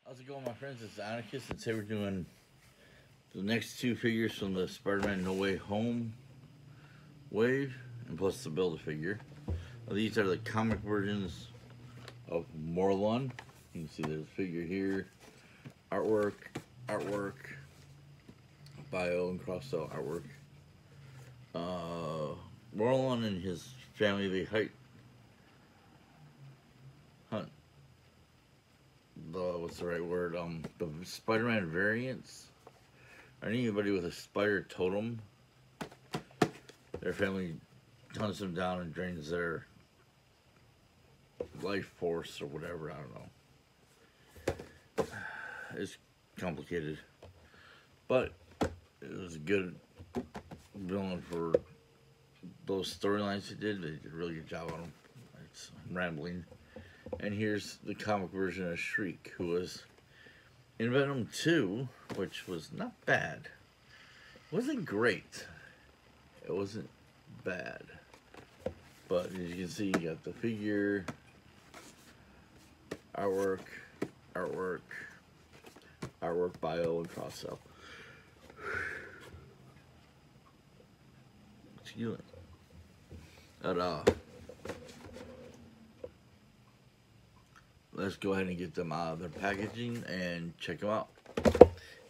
How's it going, my friends? It's Ionacus, and today we're doing the next two figures from the Spider-Man No Way Home wave, and plus the Build-A-Figure. These are the comic versions of Morlun. You can see there's a figure here, artwork, bio and cross-out artwork. Morlun and his family, they hunt what's the right word? The Spider-Man variants, or anybody with a spider totem. Their family hunts them down and drains their life force or whatever. I don't know. It's complicated, but it was a good villain for those storylines they did. They did a really good job on them. I'm rambling. And here's the comic version of Shriek, who was in Venom 2, which was not bad. It wasn't great. It wasn't bad. But as you can see, you got the figure, artwork, bio, and cross-out. Excuse me. Let's go ahead and get them out of their packaging and check them out.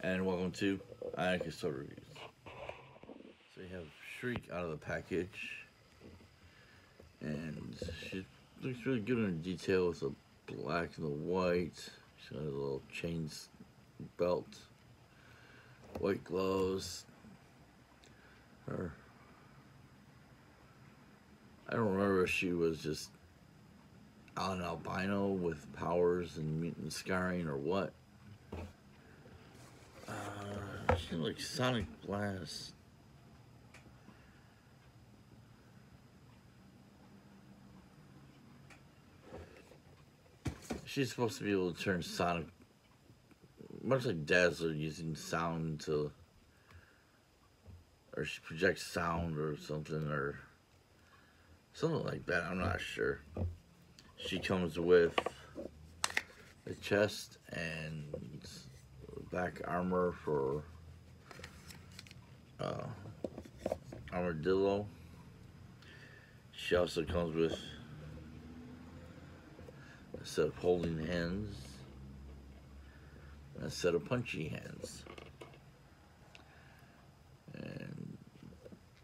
And welcome to Ionacus Toy Reviews. So you have Shriek out of the package, and she looks really good in detail with the black and the white. She's got a little chain belt, white gloves. I don't remember if she was just an albino with powers and mutant scarring or what. She looks like Sonic Blast. She's supposed to be able to turn Sonic, much like Dazzler, using sound to, or she projects sound or something like that. I'm not sure. She comes with a chest and back armor for armadillo. She also comes with a set of holding hands and a set of punchy hands. And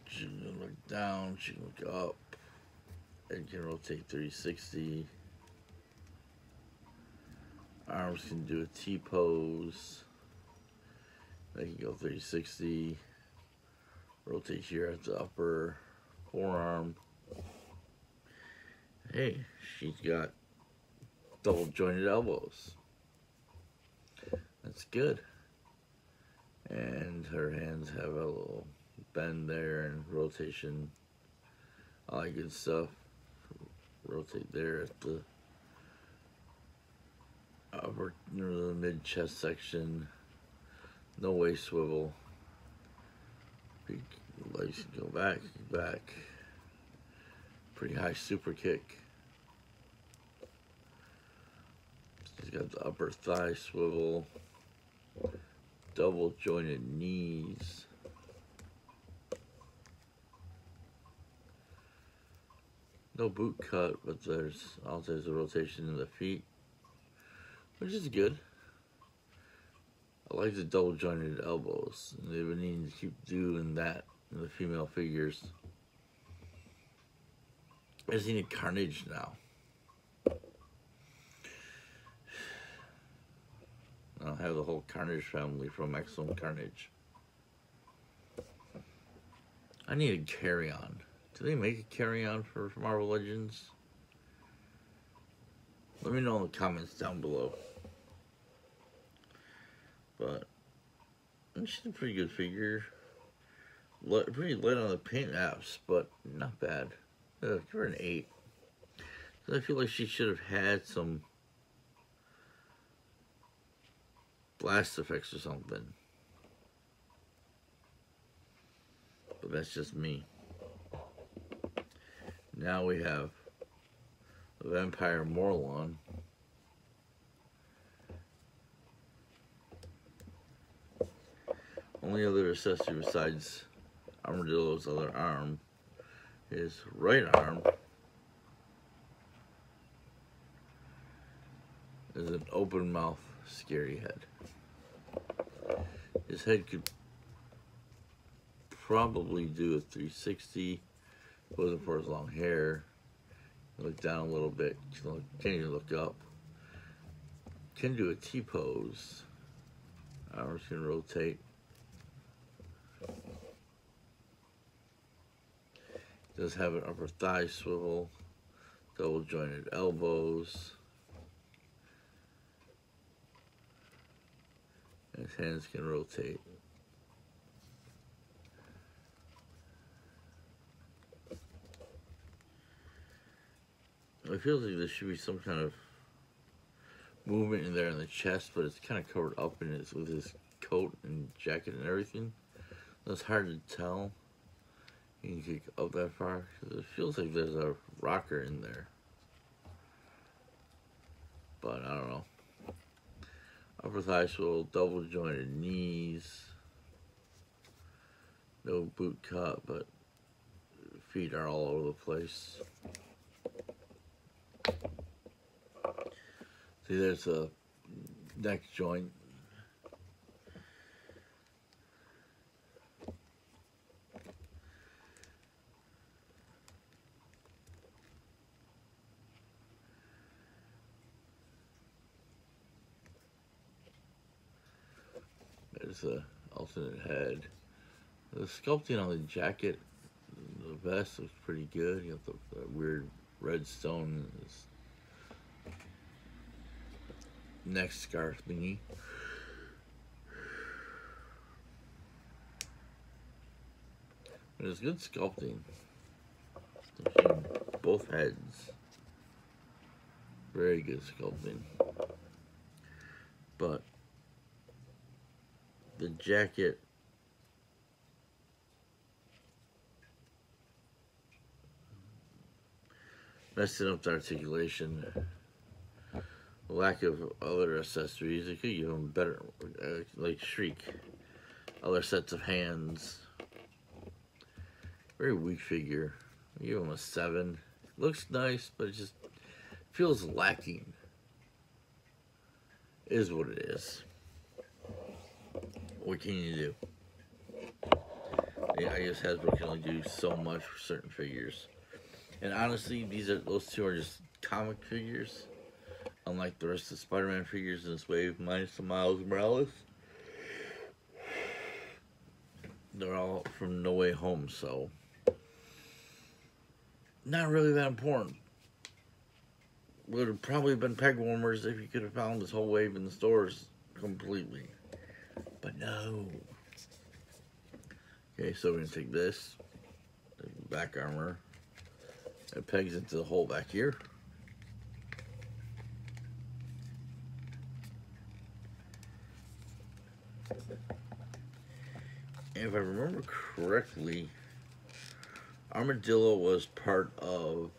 she can look down, she can look up, and can rotate 360. Arms can do a T-pose. They can go 360. Rotate here at the upper forearm. Hey, she's got double jointed elbows. That's good. And her hands have a little bend there and rotation. All that good stuff. Rotate there at the upper, the mid chest section. No waist swivel. Legs can go back. Pretty high super kick. She's got the upper thigh swivel. Double jointed knees. No boot cut, but there's a rotation in the feet, which is good. I like the double jointed elbows. They've been needing to keep doing that in the female figures. I just need Carnage now. I'll have the whole Carnage family from Excellent Carnage. I need a carry-on. Do they make a carry-on for Marvel Legends? Let me know in the comments down below. But she's a pretty good figure. Pretty light on the paint apps, but not bad. Give her an 8. I feel like she should have had some blast effects or something. But that's just me. Now we have the Vampire Morlun. Only other accessory besides Armadillo's other arm, his right arm, is an open mouth, scary head. His head could probably do a 360 if it wasn't for his long hair. Look down a little bit, can you look up? Can do a T-pose. Arms can rotate. Does have an upper thigh swivel, double jointed elbows. His hands can rotate. It feels like there should be some kind of movement in there in the chest, but it's kind of covered up in it with his coat and jacket and everything. It's hard to tell. You can kick up that far. It feels like there's a rocker in there, but I don't know. Upper thigh swivel, double jointed knees. No boot cut, but feet are all over the place. See, there's a neck joint. There's the alternate head. The sculpting on the jacket, the vest looks pretty good. You got the weird red stone in his neck scarf thingy. But it's good sculpting. Both heads. Very good sculpting. But the jacket messing up the articulation. Lack of other accessories. It could give him better, like Shriek. Other sets of hands. Very weak figure. I give him a 7. Looks nice, but it just feels lacking. It is what it is. What can you do? Yeah, I guess Hasbro can only do so much for certain figures. And honestly, those two are just comic figures. Unlike the rest of the Spider-Man figures in this wave, minus the Miles Morales. They're all from No Way Home, so not really that important. Would have probably been peg warmers if you could have found this whole wave in the stores completely. But no. Okay, so we're going to take this, back armor, it pegs into the hole back here. And if I remember correctly, Armadillo was part of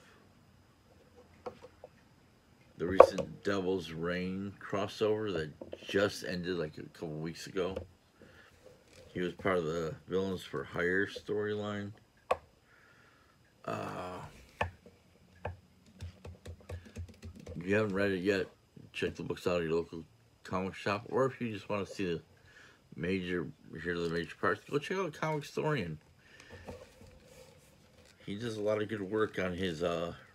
the recent Devil's Reign crossover that just ended like a couple weeks ago. He was part of the Villains for Hire storyline. If you haven't read it yet, check the books out at your local comic shop, or if you just want to see the major parts, go check out Comic Historian. He does a lot of good work on his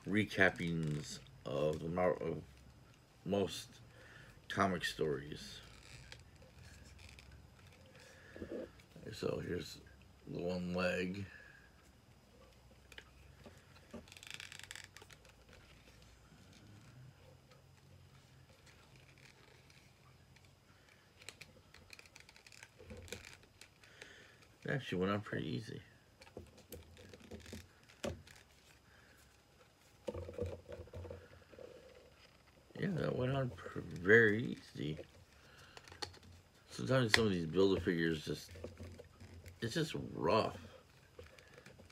recappings of most comic stories. So here's the one leg. It actually went on pretty easy. Yeah, that went on very easy. Sometimes some of these Build-A-Figures it's just rough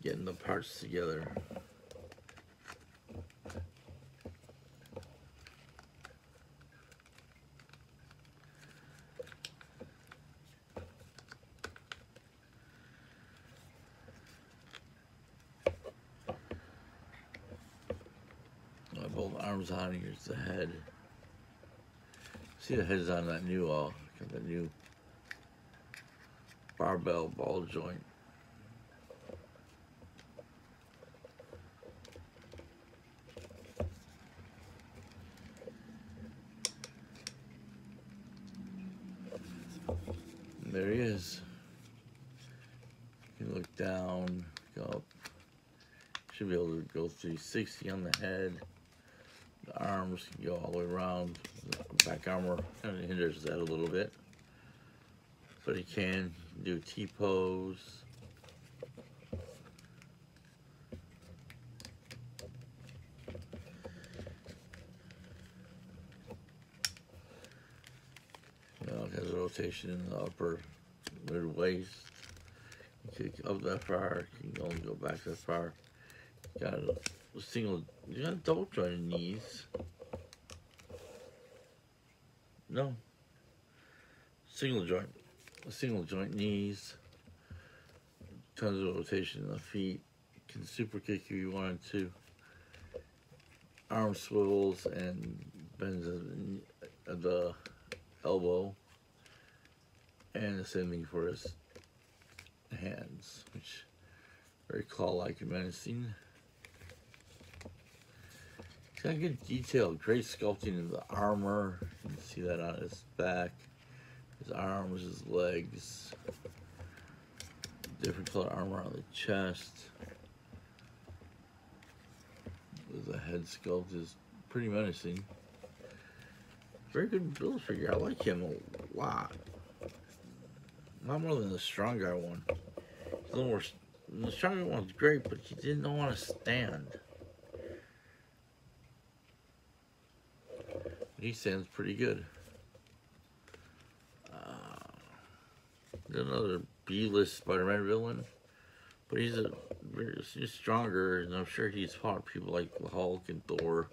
getting the parts together. both arms on. Here's the head. See, the head's on that new barbell ball joint. And there he is. You can look down, go up. Should be able to go 360 on the head. The arms can go all the way around. The back armor kind of hinders that a little bit. But he can do T-pose. You know, it has a rotation in the upper mid waist. You kick up that far, you can only go back that far. Got a single, you got double jointed knees. No. Single joint knees. Tons of rotation in the feet. Can super kick if you wanted to. Arm swivels and bends at the elbow. And the same thing for his hands, which very claw-like and menacing. He's got good detail, great sculpting of the armor. You can see that on his back, his arms, his legs. Different color armor on the chest. The head sculpt is pretty menacing. Very good build figure. I like him a lot. Not more than the strong guy one. He's a little more. The strong guy one's great, but he didn't want to stand. He stands pretty good. Another B-list Spider-Man villain, but he's stronger, and I'm sure he's fought people like the Hulk and Thor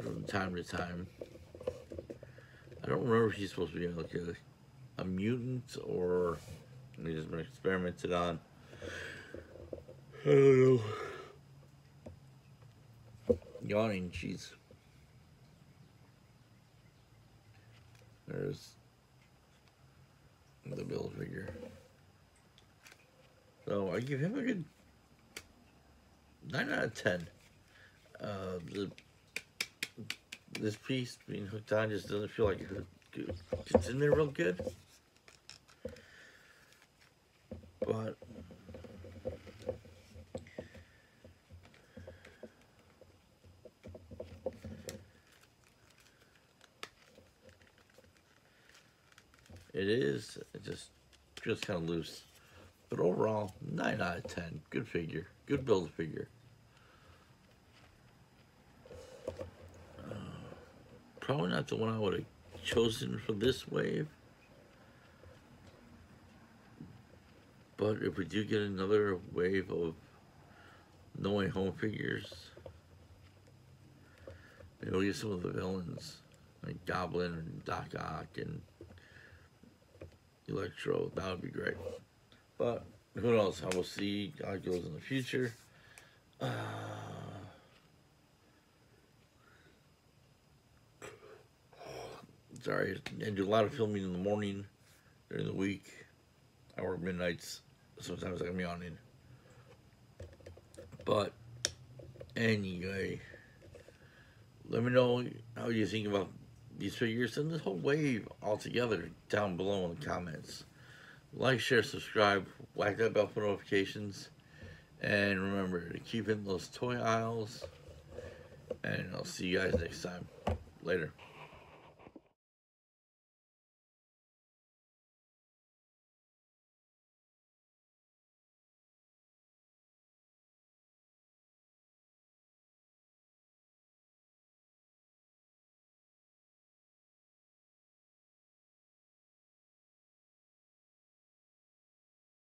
from time to time. I don't remember if he's supposed to be like a mutant or he's just been experimented on. I don't know. Yawning, jeez. There's the build figure. So I give him a good 9 out of 10. This piece being hooked on just doesn't feel like it's in there real good. But it just feels kind of loose. But overall, 9 out of 10. Good figure. Good build figure. Probably not the one I would have chosen for this wave. But if we do get another wave of No Way Home figures, maybe we'll get some of the villains, like Goblin and Doc Ock and Electro. That would be great. But who knows? I will see how it goes in the future. Sorry, I do a lot of filming in the morning during the week. I work midnights. Sometimes I'm yawning. But anyway, let me know how you think about these figures and this whole wave altogether down below in the comments. Like, share, subscribe, whack that bell for notifications, and remember to keep in those toy aisles. And I'll see you guys next time. Later.